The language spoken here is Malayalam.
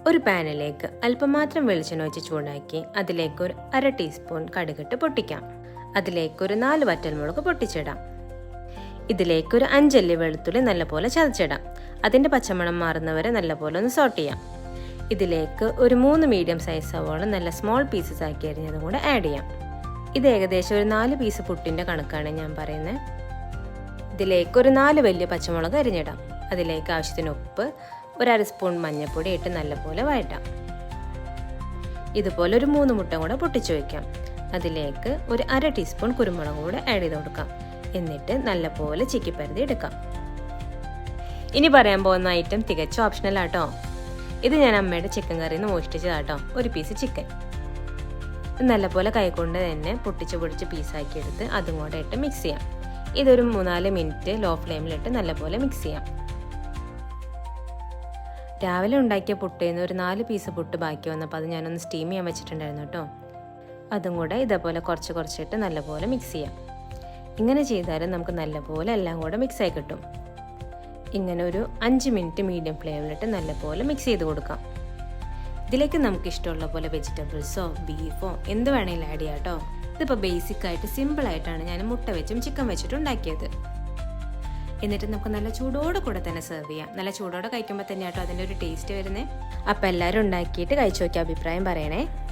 ഒരു പാനിലേക്ക് അല്പം മാത്രം വെളിച്ചെണ്ണ ഒഴിച്ച് ചൂടാക്കി അതിലേക്ക് ഒരു 1/2 ടീസ്പൂൺ കടുകിട്ട് പൊട്ടിക്കാം. അതിലേക്ക് ഒരു 4 വറ്റൽമുളക് പൊട്ടിച്ചിടാം. ഇതിലേക്ക് ഒരു 5 അല്ലി വെളുത്തുള്ളി നല്ലപോലെ ചതച്ചിടാം. അതിൻ്റെ പച്ചമണം മാറുന്നവരെ നല്ലപോലെ ഒന്ന് സോട്ട് ചെയ്യാം. ഇതിലേക്ക് ഒരു 3 മീഡിയം സൈസ് സവാള നല്ല സ്മോൾ പീസസ് ആക്കി അരിഞ്ഞതും കൂടെ ആഡ് ചെയ്യാം. ഇത് ഏകദേശം ഒരു 4 പീസ് പുട്ടിൻ്റെ കണക്കാണ് ഞാൻ പറയുന്നത്. ഇതിലേക്ക് ഒരു 4 വലിയ പച്ചമുളക് അരിഞ്ഞിടാം. അതിലേക്ക് ആവശ്യത്തിന് ഉപ്പ്, ഒരു 1/2 സ്പൂൺ മഞ്ഞൾപ്പൊടി ഇട്ട് നല്ലപോലെ വഴറ്റാം. ഇതുപോലെ ഒരു 3 മുട്ട കൂടെ പൊട്ടിച്ചു വയ്ക്കാം. അതിലേക്ക് ഒരു 1/2 ടീസ്പൂൺ കുരുമുളക് കൂടെ ആഡ് ചെയ്ത് കൊടുക്കാം. എന്നിട്ട് നല്ലപോലെ ചിക്കിപ്പരതി എടുക്കാം. ഇനി പറയാൻ പോകുന്ന ഐറ്റം തികച്ചും ഓപ്ഷണൽ ആട്ടോ. ഇത് ഞാൻ അമ്മയുടെ ചിക്കൻ കറിയിൽ നിന്ന് മോഷ്ടിച്ചതാട്ടോ, ഒരു പീസ് ചിക്കൻ. നല്ലപോലെ കൈകൊണ്ട് തന്നെ പൊട്ടിച്ച് പീസാക്കി എടുത്ത് അതും കൂടെ ഇട്ട് മിക്സ് ചെയ്യാം. ഇതൊരു 3-4 മിനിറ്റ് ലോ ഫ്ലെയിമിലിട്ട് നല്ലപോലെ മിക്സ് ചെയ്യാം. രാവിലെ ഉണ്ടാക്കിയ പുട്ടിൽ നിന്ന് ഒരു 4 പീസ് പുട്ട് ബാക്കി വന്നപ്പോൾ അത് ഞാനൊന്ന് സ്റ്റീം ചെയ്യാൻ വെച്ചിട്ടുണ്ടായിരുന്നു കേട്ടോ. അതും കൂടെ ഇതേപോലെ കുറച്ചിട്ട് നല്ലപോലെ മിക്സ് ചെയ്യാം. ഇങ്ങനെ ചെയ്താലും നമുക്ക് നല്ലപോലെ എല്ലാം കൂടെ മിക്സായി കിട്ടും. ഇങ്ങനെ ഒരു 5 മിനിറ്റ് മീഡിയം ഫ്ലെയിമിലിട്ട് നല്ലപോലെ മിക്സ് ചെയ്ത് കൊടുക്കാം. ഇതിലേക്ക് നമുക്ക് ഇഷ്ടമുള്ള പോലെ വെജിറ്റബിൾസോ ബീഫോ എന്ത് വേണമെങ്കിലും ആഡ് ചെയ്യാം കേട്ടോ. ഇതിപ്പോൾ ബേസിക്കായിട്ട് സിമ്പിളായിട്ടാണ് ഞാൻ മുട്ട വെച്ചും ചിക്കൻ വെച്ചിട്ടും ഉണ്ടാക്കിയത്. എന്നിട്ട് നമുക്ക് നല്ല ചൂടോടെ കൂടെ തന്നെ സെർവ് ചെയ്യാം. നല്ല ചൂടോടെ കഴിക്കുമ്പോൾ തന്നെ കേട്ടോ അതിൻ്റെ ഒരു ടേസ്റ്റ് വരുന്നത്. അപ്പോൾ എല്ലാവരും ഉണ്ടാക്കിയിട്ട് കഴിച്ചു നോക്കിയ അഭിപ്രായം പറയണേ.